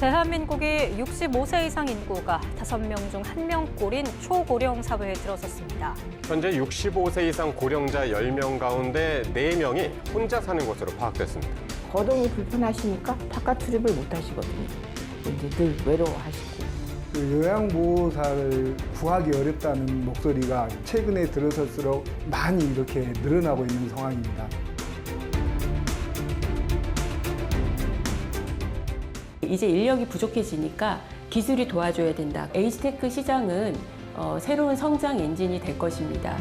대한민국이 65세 이상 인구가 5명 중 1명꼴인 초고령 사회에 들어섰습니다. 현재 65세 이상 고령자 10명 가운데 4명이 혼자 사는 것으로 파악됐습니다. 거동이 불편하시니까 바깥 출입을 못 하시거든요. 이제 늘 외로워하시고. 요양보호사를 구하기 어렵다는 목소리가 최근에 들어설수록 많이 이렇게 늘어나고 있는 상황입니다. 이제 인력이 부족해지니까 기술이 도와줘야 된다. 에이스테크 시장은 새로운 성장 엔진이 될 것입니다.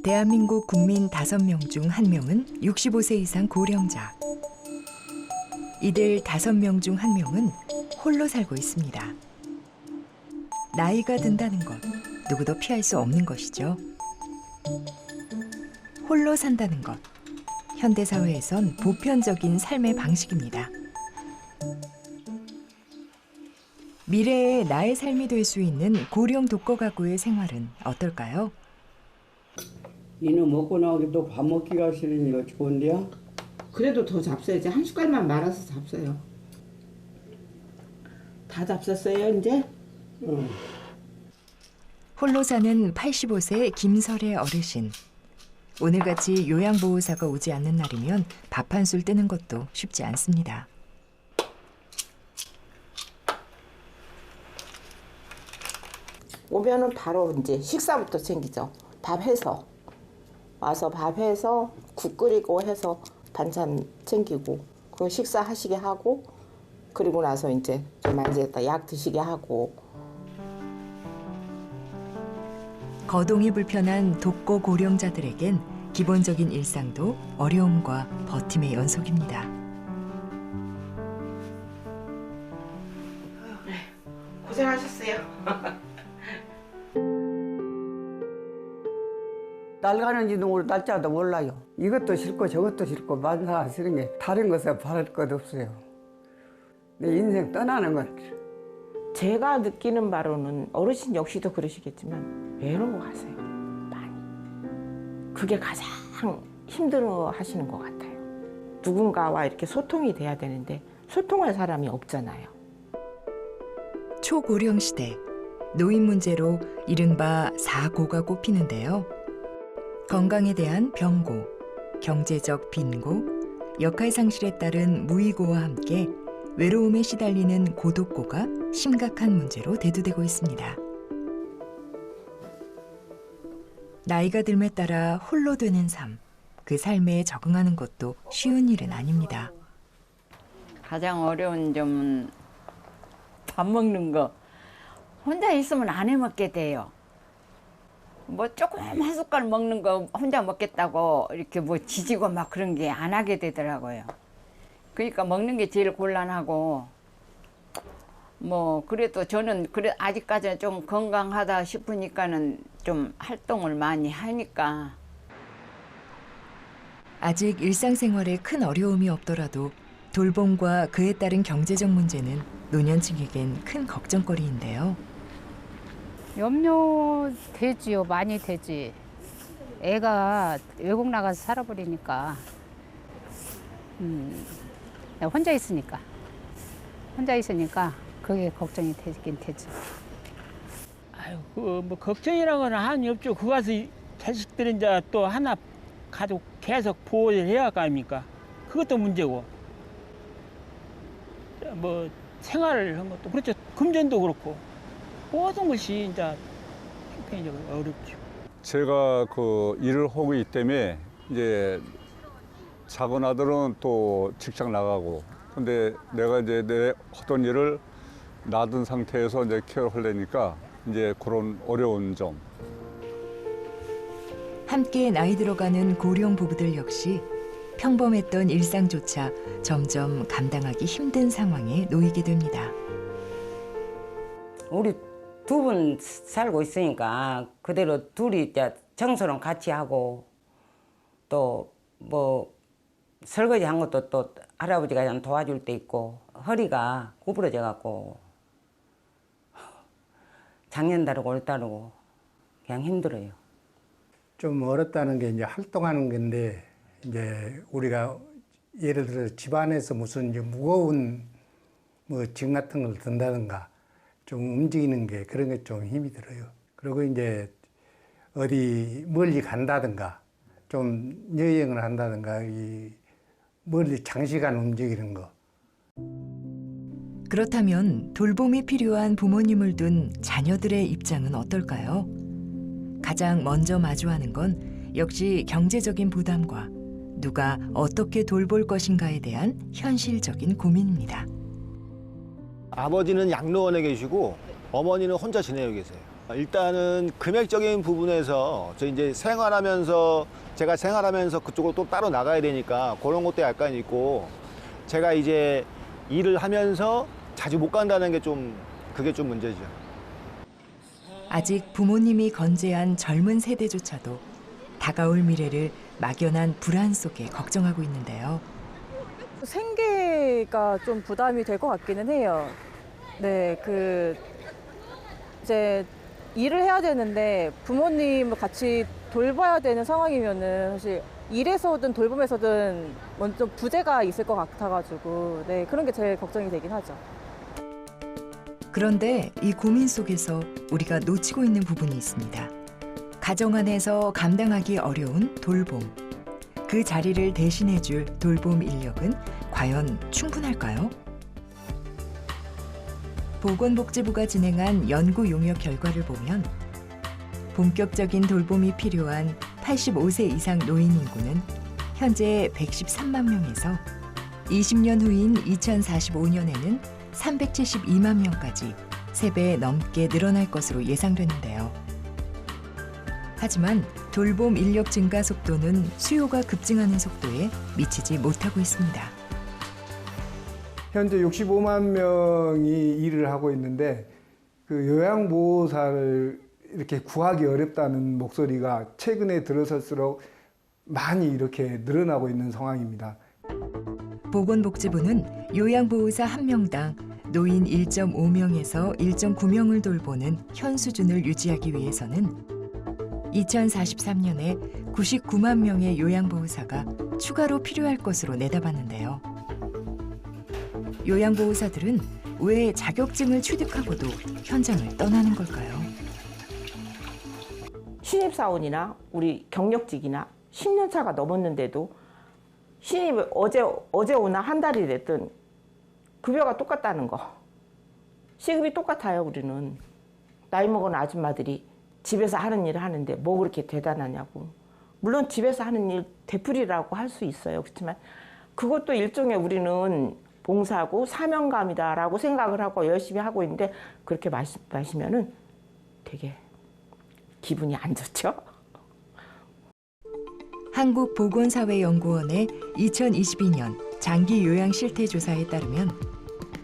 대한민국 국민 5명 중 1명은 65세 이상 고령자. 이들 5명 중 1명은 홀로 살고 있습니다. 나이가 든다는 것, 누구도 피할 수 없는 것이죠. 홀로 산다는 것, 현대사회에선 보편적인 삶의 방식입니다. 미래의 나의 삶이 될 수 있는 고령 독거 가구의 생활은 어떨까요? 이는 먹고 나오기도 밥 먹기가 싫으니까 좋은데요. 그래도 더 잡숴야지. 한 숟갈만 말아서 잡숴요. 다 잡섰어요, 이제? 응. 홀로 사는 85세 김설의 어르신. 오늘같이 요양보호사가 오지 않는 날이면 밥 한 술 뜨는 것도 쉽지 않습니다. 오면은 바로 이제 식사부터 챙기죠. 밥 해서. 와서 밥 해서 국 끓이고 해서 반찬 챙기고 그 식사하시게 하고 그리고 나서 이제 좀 앉았다 약 드시게 하고. 거동이 불편한 독거 고령자들에겐 기본적인 일상도 어려움과 버팀의 연속입니다. 고생하셨어요. 날 가는지도 모르고 날짜도 몰라요. 이것도 싫고 저것도 싫고 만사 싫은 게 다른 것에 바랄 것 없어요. 내 인생 떠나는 것. 제가 느끼는 바로는 어르신 역시도 그러시겠지만 외로워하세요. 많이. 그게 가장 힘들어 하시는 것 같아요. 누군가와 이렇게 소통이 돼야 되는데 소통할 사람이 없잖아요. 초고령 시대, 노인 문제로 이른바 4고가 꼽히는데요. 건강에 대한 병고, 경제적 빈고, 역할 상실에 따른 무의고와 함께 외로움에 시달리는 고독고가 심각한 문제로 대두되고 있습니다. 나이가 들에 따라 홀로 되는 삶, 그 삶에 적응하는 것도 쉬운 일은 아닙니다. 가장 어려운 점은 밥 먹는 거. 혼자 있으면 안 해먹게 돼요. 뭐 조금 한 숟갈 먹는 거 혼자 먹겠다고 이렇게 뭐 지지고 막 그런 게 안 하게 되더라고요. 그러니까 먹는 게 제일 곤란하고 뭐 그래도 저는 그래 아직까지는 좀 건강하다 싶으니까는 좀 활동을 많이 하니까. 아직 일상생활에 큰 어려움이 없더라도 돌봄과 그에 따른 경제적 문제는 노년층에겐 큰 걱정거리인데요. 염려되지요. 많이 되지. 애가 외국 나가서 살아버리니까 혼자 있으니까 그게 걱정이 되긴 되죠. 아유, 뭐 걱정이라고는 한이 없죠. 그 가서 자식들은 이제 또 하나 가지고 계속 보호를 해야 할 거 아닙니까? 그것도 문제고. 뭐 생활을 한 것도 그렇죠. 금전도 그렇고 모든 것이 이제 형편이 어렵죠. 제가 그 일을 하고 있기 때문에 이제 작은 아들은 또 직장 나가고, 근데 내가 이제 내 하던 일을 놔둔 상태에서 이제 케어를 하려니까 이제 그런 어려운 점. 함께 나이 들어가는 고령 부부들 역시 평범했던 일상조차 점점 감당하기 힘든 상황에 놓이게 됩니다. 우리 두 분 살고 있으니까 그대로 둘이 이제 청소는 같이 하고 또 뭐 설거지 한 것도 또 할아버지가 그냥 도와줄 때 있고 허리가 구부러져 갖고 작년 다르고 올 다르고 그냥 힘들어요. 좀 어렵다는 게 이제 활동하는 건데 이제 우리가 예를 들어 집안에서 무슨 이제 무거운 뭐 짐 같은 걸 든다든가 좀 움직이는 게 그런 게 좀 힘이 들어요. 그리고 이제 어디 멀리 간다든가 좀 여행을 한다든가 이 멀리 장시간 움직이는 거. 그렇다면 돌봄이 필요한 부모님을 둔 자녀들의 입장은 어떨까요? 가장 먼저 마주하는 건 역시 경제적인 부담과 누가 어떻게 돌볼 것인가에 대한 현실적인 고민입니다. 아버지는 양로원에 계시고 어머니는 혼자 지내고 계세요. 일단은 금액적인 부분에서 저 이제 제가 생활하면서 그쪽으로 또 따로 나가야 되니까 그런 것도 약간 있고, 제가 이제 일을 하면서 자주 못 간다는 게 그게 좀 문제죠. 아직 부모님이 건재한 젊은 세대조차도 다가올 미래를 막연한 불안 속에 걱정하고 있는데요. 생계가 좀 부담이 될 것 같기는 해요. 네, 이제 일을 해야 되는데 부모님을 같이 돌봐야 되는 상황이면은 사실 일에서든 돌봄에서든 먼저 부재가 있을 것 같아가지고 네, 그런 게 제일 걱정이 되긴 하죠. 그런데 이 고민 속에서 우리가 놓치고 있는 부분이 있습니다. 가정 안에서 감당하기 어려운 돌봄. 그 자리를 대신해줄 돌봄 인력은 과연 충분할까요? 보건복지부가 진행한 연구 용역 결과를 보면 본격적인 돌봄이 필요한 85세 이상 노인 인구는 현재 113만 명에서 20년 후인 2045년에는 372만 명까지 3배 넘게 늘어날 것으로 예상되는데요. 하지만 돌봄 인력 증가 속도는 수요가 급증하는 속도에 미치지 못하고 있습니다. 현재 65만 명이 일을 하고 있는데 그 요양보호사를 이렇게 구하기 어렵다는 목소리가 최근에 들어설수록 많이 이렇게 늘어나고 있는 상황입니다. 보건복지부는 요양보호사 1명당 노인 1.5명에서 1.9명을 돌보는 현 수준을 유지하기 위해서는 2043년에 99만 명의 요양보호사가 추가로 필요할 것으로 내다봤는데요. 요양보호사들은 왜 자격증을 취득하고도 현장을 떠나는 걸까요? 신입사원이나 우리 경력직이나 10년 차가 넘었는데도 신입을 어제 오나 한 달이 됐든 급여가 똑같다는 거. 시급이 똑같아요, 우리는. 나이 먹은 아줌마들이 집에서 하는 일을 하는데 뭐 그렇게 대단하냐고. 물론 집에서 하는 일 되풀이라고 할 수 있어요. 그렇지만 그것도 일종의 우리는 봉사고 사명감이다라고 생각을 하고 열심히 하고 있는데 그렇게 말씀하시면은 되게 기분이 안 좋죠. 한국보건사회연구원의 2022년 장기 요양 실태 조사에 따르면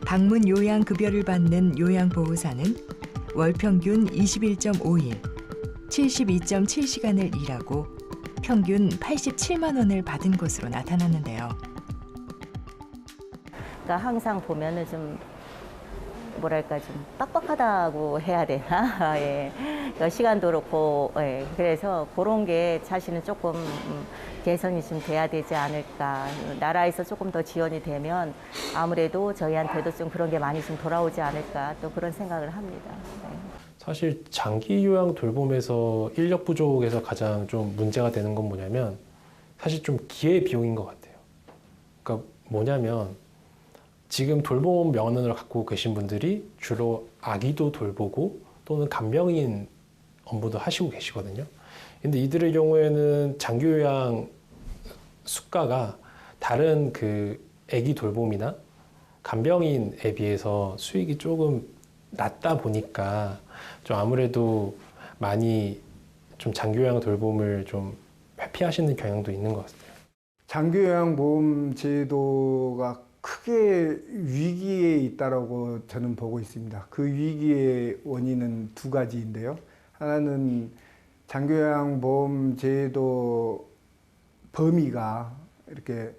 방문 요양 급여를 받는 요양보호사는 월 평균 21.5일, 72.7시간을 일하고 평균 87만 원을 받은 것으로 나타났는데요. 그러니까 항상 보면은 좀 뭐랄까 좀 빡빡하다고 해야 되나? 예. 그러니까 시간도 그렇고, 예. 그래서 그런 게 사실은 조금 개선이 좀 돼야 되지 않을까. 나라에서 조금 더 지원이 되면 아무래도 저희한테도 좀 그런 게 많이 좀 돌아오지 않을까 또 그런 생각을 합니다. 네. 사실 장기 요양 돌봄에서 인력 부족에서 가장 좀 문제가 되는 건 뭐냐면 사실 좀 기회 비용인 것 같아요. 그러니까 뭐냐면 지금 돌봄 명언을 갖고 계신 분들이 주로 아기도 돌보고 또는 간병인 업무도 하시고 계시거든요. 근데 이들의 경우에는 장기 요양 수가가 다른 그 아기 돌봄이나 간병인에 비해서 수익이 조금 낮다 보니까 좀 아무래도 많이 좀 장기 요양 돌봄을 좀 회피하시는 경향도 있는 것 같아요. 장기 요양보험 제도가 크게 위기에 있다고 저는 보고 있습니다. 그 위기의 원인은 두 가지인데요. 하나는 장기요양보험 제도 범위가 이렇게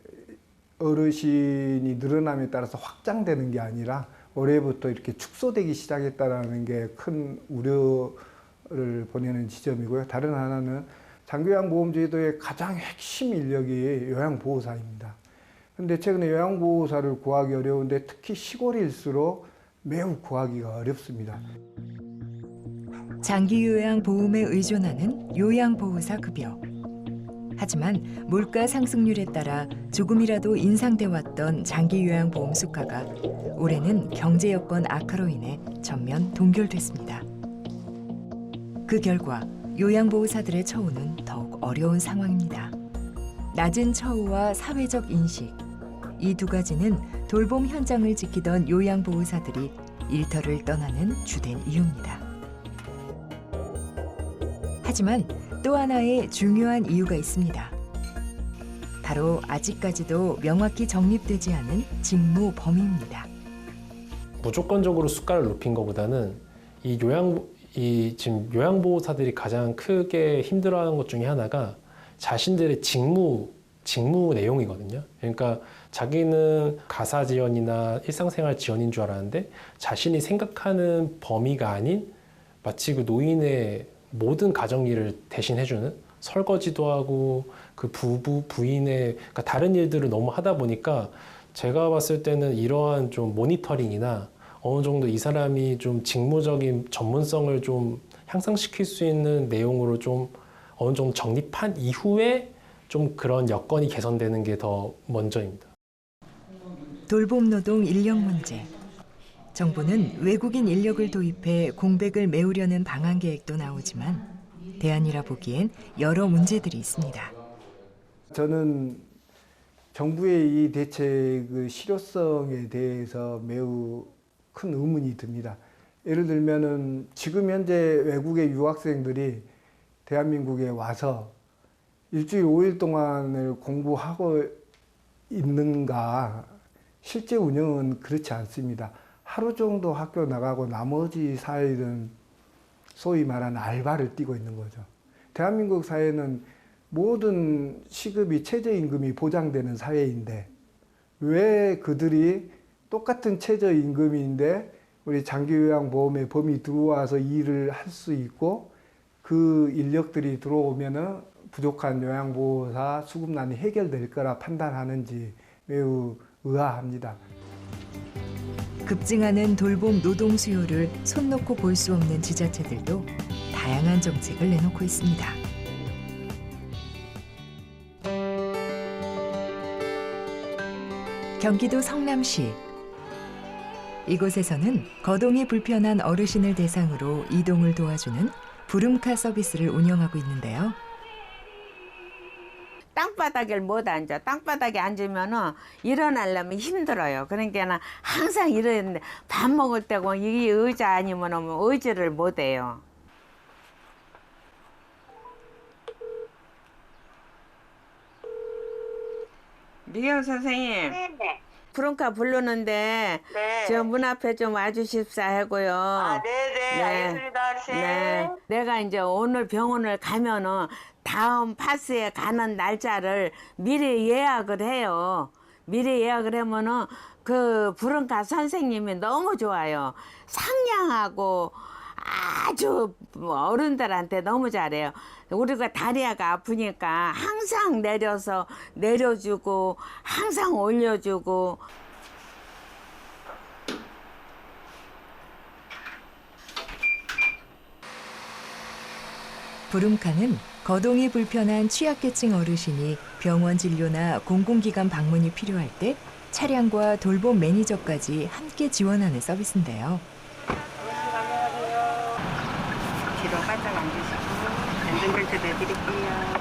어르신이 늘어남에 따라서 확장되는 게 아니라 올해부터 이렇게 축소되기 시작했다는 게 큰 우려를 보내는 지점이고요. 다른 하나는 장기요양보험제도의 가장 핵심 인력이 요양보호사입니다. 그런데 최근에 요양보호사를 구하기 어려운데 특히 시골일수록 매우 구하기가 어렵습니다. 장기요양보험에 의존하는 요양보호사 급여. 하지만 물가 상승률에 따라 조금이라도 인상돼 왔던 장기요양보험 수가가 올해는 경제 여건 악화로 인해 전면 동결됐습니다. 그 결과 요양보호사들의 처우는 더욱 어려운 상황입니다. 낮은 처우와 사회적 인식, 이 두 가지는 돌봄 현장을 지키던 요양보호사들이 일터를 떠나는 주된 이유입니다. 하지만 또 하나의 중요한 이유가 있습니다. 바로 아직까지도 명확히 정립되지 않은 직무 범위입니다. 무조건적으로 수가를 높인 것보다는 지금 요양보호사들이 가장 크게 힘들어하는 것 중에 하나가 자신들의 직무 내용이거든요. 그러니까 자기는 가사 지원이나 일상생활 지원인 줄 알았는데 자신이 생각하는 범위가 아닌 마치 그 노인의 모든 가정일을 대신해주는, 설거지도 하고 그 부인의 그러니까 다른 일들을 너무 하다 보니까 제가 봤을 때는 이러한 좀 모니터링이나 어느 정도 이 사람이 좀 직무적인 전문성을 좀 향상시킬 수 있는 내용으로 좀 어느 정도 정립한 이후에 좀 그런 여건이 개선되는 게 더 먼저입니다. 돌봄 노동 인력 문제. 정부는 외국인 인력을 도입해 공백을 메우려는 방안 계획도 나오지만 대안이라 보기엔 여러 문제들이 있습니다. 저는 정부의 이 대책의 실효성에 대해서 매우 큰 의문이 듭니다. 예를 들면은 지금 현재 외국의 유학생들이 대한민국에 와서 일주일 5일 동안을 공부하고 있는가? 실제 운영은 그렇지 않습니다. 하루 정도 학교 나가고 나머지 4일은 소위 말하는 알바를 뛰고 있는 거죠. 대한민국 사회는 모든 시급이 최저임금이 보장되는 사회인데 왜 그들이 똑같은 최저임금인데 우리 장기요양보험의 범위 들어와서 일을 할 수 있고 그 인력들이 들어오면은 부족한 요양보호사 수급난이 해결될 거라 판단하는지 매우 의아합니다. 급증하는 돌봄 노동 수요를 손 놓고 볼 수 없는 지자체들도 다양한 정책을 내놓고 있습니다. 경기도 성남시. 이곳에서는 거동이 불편한 어르신을 대상으로 이동을 도와주는 부름카 서비스를 운영하고 있는데요. 땅바닥에 못 앉아. 땅바닥에 앉으면 일어나려면 힘들어요. 그러니까 항상 이러는데 밥 먹을 때고 이 의자 아니면 의지를 못 해요. 미경 선생님. 네네. 부름카 부르는데 네. 저 문 앞에 좀 와주십사 하고요. 아, 네네. 알겠습니다, 아저씨. 네. 내가 이제 오늘 병원을 가면은 다음 파스에 가는 날짜를 미리 예약을 해요. 미리 예약을 하면은 그 부름카 선생님이 너무 좋아요. 상냥하고 아주 어른들한테 너무 잘해요. 우리가 다리가 아프니까 항상 내려서 내려주고 항상 올려주고. 부름카는 거동이 불편한 취약계층 어르신이 병원 진료나 공공기관 방문이 필요할 때 차량과 돌봄 매니저까지 함께 지원하는 서비스인데요. 뒤로 바짝 앉으시고 안전벨트 내드릴게요.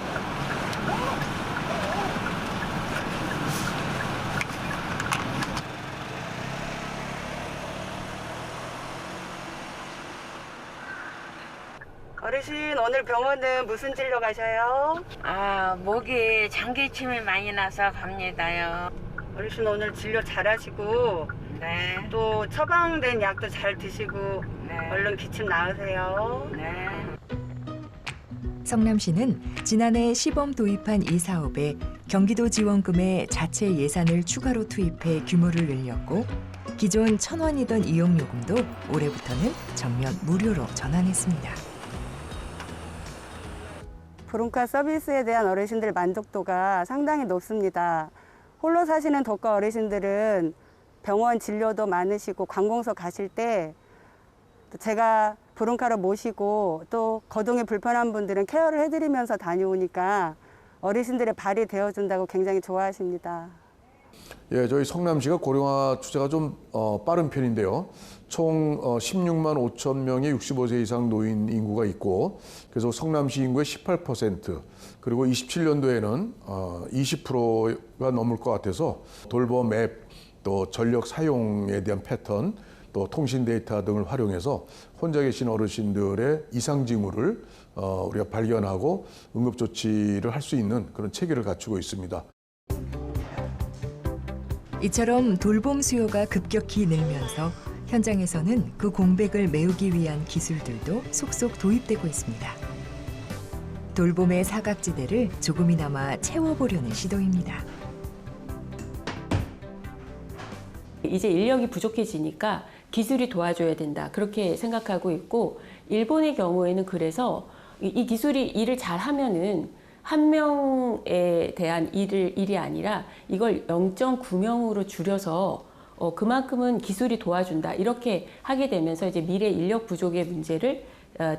어르신 오늘 병원은 무슨 진료 가셔요? 아, 목이 장기침이 많이 나서 갑니다요. 어르신 오늘 진료 잘하시고 네. 또 처방된 약도 잘 드시고 네. 얼른 기침 나으세요. 네. 성남시는 지난해 시범 도입한 이 사업에 경기도 지원금의 자체 예산을 추가로 투입해 규모를 늘렸고 기존 1,000원이던 이용요금도 올해부터는 전면 무료로 전환했습니다. 브론카 서비스에 대한 어르신들 만족도가 상당히 높습니다. 홀로 사시는 독거 어르신들은 병원 진료도 많으시고 관공서 가실 때 제가 브론카로 모시고 또 거동이 불편한 분들은 케어를 해드리면서 다녀오니까 어르신들의 발이 되어준다고 굉장히 좋아하십니다. 예, 저희 성남시가 고령화 추세가 좀 빠른 편인데요. 총 16만 5천 명의 65세 이상 노인 인구가 있고, 그래서 성남시 인구의 18%, 그리고 27년도에는 20%가 넘을 것 같아서 돌봄 앱, 또 전력 사용에 대한 패턴, 또 통신 데이터 등을 활용해서 혼자 계신 어르신들의 이상 징후를 우리가 발견하고 응급 조치를 할 수 있는 그런 체계를 갖추고 있습니다. 이처럼 돌봄 수요가 급격히 늘면서 현장에서는 그 공백을 메우기 위한 기술들도 속속 도입되고 있습니다. 돌봄의 사각지대를 조금이나마 채워보려는 시도입니다. 이제 인력이 부족해지니까 기술이 도와줘야 된다, 그렇게 생각하고 있고, 일본의 경우에는 그래서 이 기술이 일을 잘하면은 한 명에 대한 일이 아니라 이걸 0.9명으로 줄여서 그만큼은 기술이 도와준다, 이렇게 하게 되면서 이제 미래 인력 부족의 문제를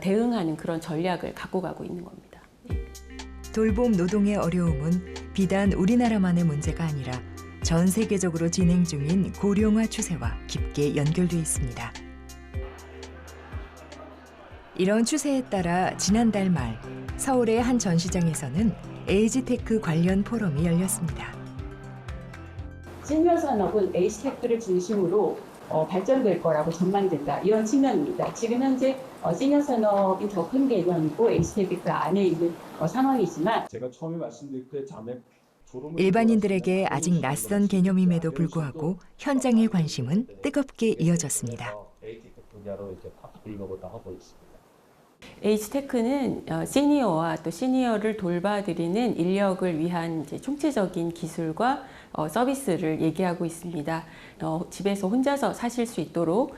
대응하는 그런 전략을 갖고 가고 있는 겁니다. 돌봄 노동의 어려움은 비단 우리나라만의 문제가 아니라 전 세계적으로 진행 중인 고령화 추세와 깊게 연결돼 있습니다. 이런 추세에 따라 지난달 말 서울의 한 전시장에서는 에이지테크 관련 포럼이 열렸습니다. 시니어 산업은 에이지테크를 중심으로 발전될 거라고 전망된다, 이런 측면입니다. 지금 현재 시니어 산업이 더 큰 개념이고 에이지테크 그 안에 있는 상황이지만, 제가 처음에 말씀드릴 때 일반인들에게 아직 낯선 개념임에도 불구하고 현장의 관심은 뜨겁게 이어졌습니다. 에이지테크는 시니어와 또 시니어를 돌봐드리는 인력을 위한 이제 총체적인 기술과 서비스를 얘기하고 있습니다. 집에서 혼자서 사실 수 있도록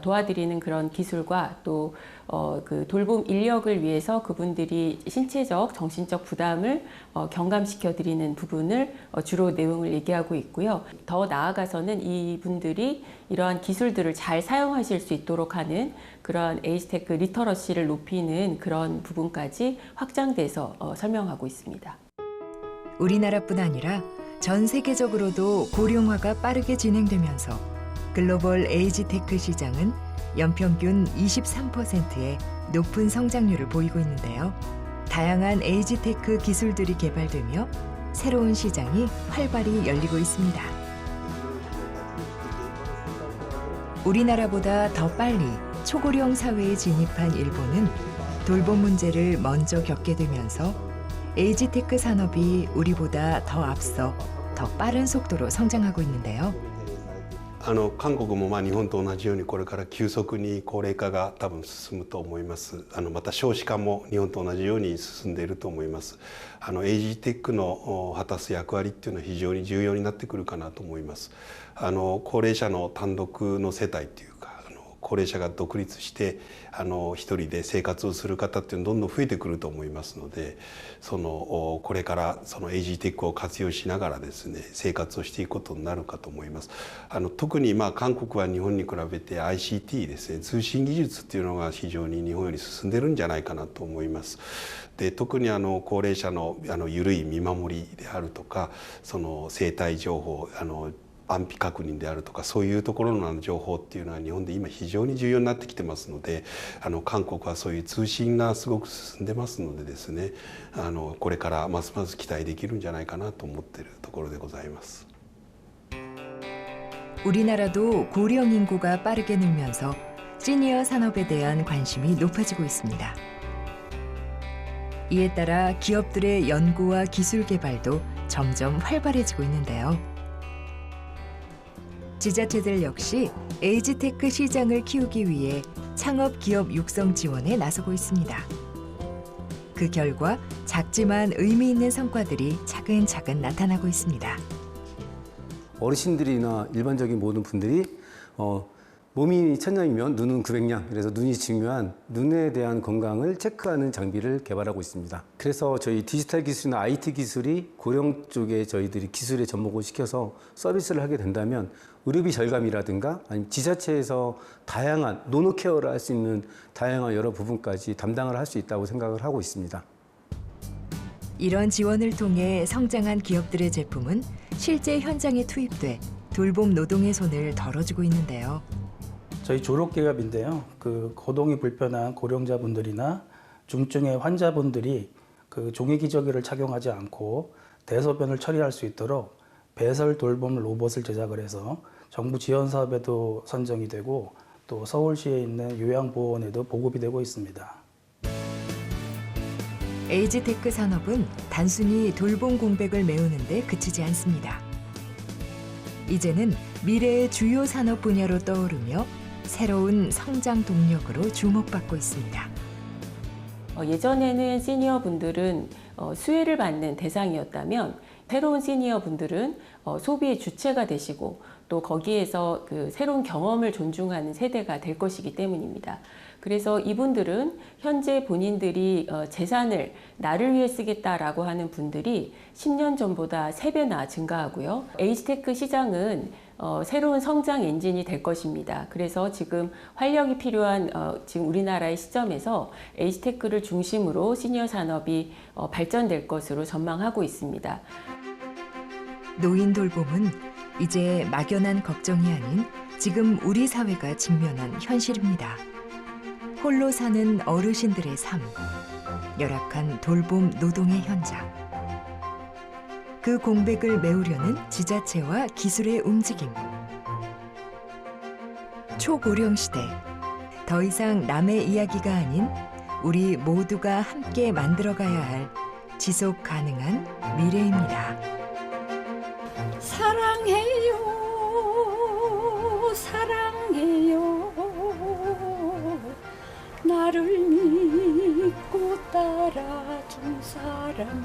도와드리는 그런 기술과 또 그 돌봄 인력을 위해서 그분들이 신체적, 정신적 부담을 경감시켜 드리는 부분을 주로 내용을 얘기하고 있고요. 더 나아가서는 이분들이 이러한 기술들을 잘 사용하실 수 있도록 하는 그런 에이지테크 리터러시를 높이는 그런 부분까지 확장돼서 설명하고 있습니다. 우리나라뿐 아니라 전 세계적으로도 고령화가 빠르게 진행되면서 글로벌 에이지테크 시장은 연평균 23%의 높은 성장률을 보이고 있는데요. 다양한 에이지테크 기술들이 개발되며 새로운 시장이 활발히 열리고 있습니다. 우리나라보다 더 빨리 초고령 사회에 진입한 일본은 돌봄 문제를 먼저 겪게 되면서 에이지테크 산업이 우리보다 더 앞서 더 빠른 속도로 성장하고 있는데요. 韓国も日本と同じようにこれから急速に高齢化が多分進むと思います。また少子化も日本と同じように進んでいると思います。エイジテックの果たす役割っていうのは非常に重要になってくるかなと思います。高齢者の単独の世帯っていうか、高齢者が独立して一人で生活をする方っていうのどんどん増えてくると思いますので、これからエイジテックを活用しながらですね、生活をしていくことになるかと思います。特に韓国は日本に比べて ICT ですね、通信技術っていうのが非常に日本より進んでるんじゃないかなと思います。で、特に高齢者の緩い見守りであるとか、生体情報安否確認であるとか、そういうところの情報っていうのは日本で今非常に重要になってきてますので、韓国はそういう通信がすごく進んでますのでですね、これからますます期待できるんじゃないかなと思っているところでございます。 우리나라도 고령 인구가 빠르게 늘면서 시니어 산업에 대한 관심이 높아지고 있습니다. 이에 따라 기업들의 연구와 기술 개발도 점점 활발해지고 있는데요. 지자체들 역시 에이지테크 시장을 키우기 위해 창업 기업 육성 지원에 나서고 있습니다. 그 결과 작지만 의미 있는 성과들이 차근차근 나타나고 있습니다. 어르신들이나 일반적인 모든 분들이 몸이 1000냥이면 눈은 900냥, 그래서 눈이 중요한 눈에 대한 건강을 체크하는 장비를 개발하고 있습니다. 그래서 저희 디지털 기술이나 IT 기술이 고령 쪽에 저희들이 기술에 접목을 시켜서 서비스를 하게 된다면 의료비 절감이라든가 아니면 지자체에서 다양한 노노케어를 할 수 있는 다양한 여러 부분까지 담당을 할 수 있다고 생각을 하고 있습니다. 이런 지원을 통해 성장한 기업들의 제품은 실제 현장에 투입돼 돌봄 노동의 손을 덜어주고 있는데요. 저희 졸업기업인데요. 그 거동이 불편한 고령자분들이나 중증의 환자분들이 그 종이 기저귀를 착용하지 않고 대소변을 처리할 수 있도록 배설 돌봄 로봇을 제작을 해서 정부 지원 사업에도 선정이 되고 또 서울시에 있는 요양보호원에도 보급이 되고 있습니다. 에이지테크 산업은 단순히 돌봄 공백을 메우는 데 그치지 않습니다. 이제는 미래의 주요 산업 분야로 떠오르며 새로운 성장 동력으로 주목받고 있습니다. 예전에는 시니어 분들은 수혜를 받는 대상이었다면 새로운 시니어 분들은 소비의 주체가 되시고 또 거기에서 그 새로운 경험을 존중하는 세대가 될 것이기 때문입니다. 그래서 이분들은 현재 본인들이 재산을 나를 위해 쓰겠다라고 하는 분들이 10년 전보다 3배나 증가하고요. 에이지테크 시장은 새로운 성장 엔진이 될 것입니다. 그래서 지금 활력이 필요한 지금 우리나라의 시점에서 에이지테크를 중심으로 시니어 산업이 발전될 것으로 전망하고 있습니다. 노인 돌봄은 이제 막연한 걱정이 아닌 지금 우리 사회가 직면한 현실입니다. 홀로 사는 어르신들의 삶, 열악한 돌봄 노동의 현장. 그 공백을 메우려는 지자체와 기술의 움직임. 초고령 시대, 더 이상 남의 이야기가 아닌 우리 모두가 함께 만들어가야 할 지속 가능한 미래입니다. 사랑해요, 사랑해요. 나를 믿고 따라준 사람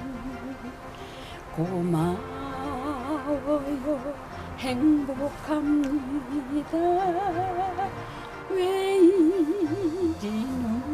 고마워요, 행복합니다. 왜 이리 눈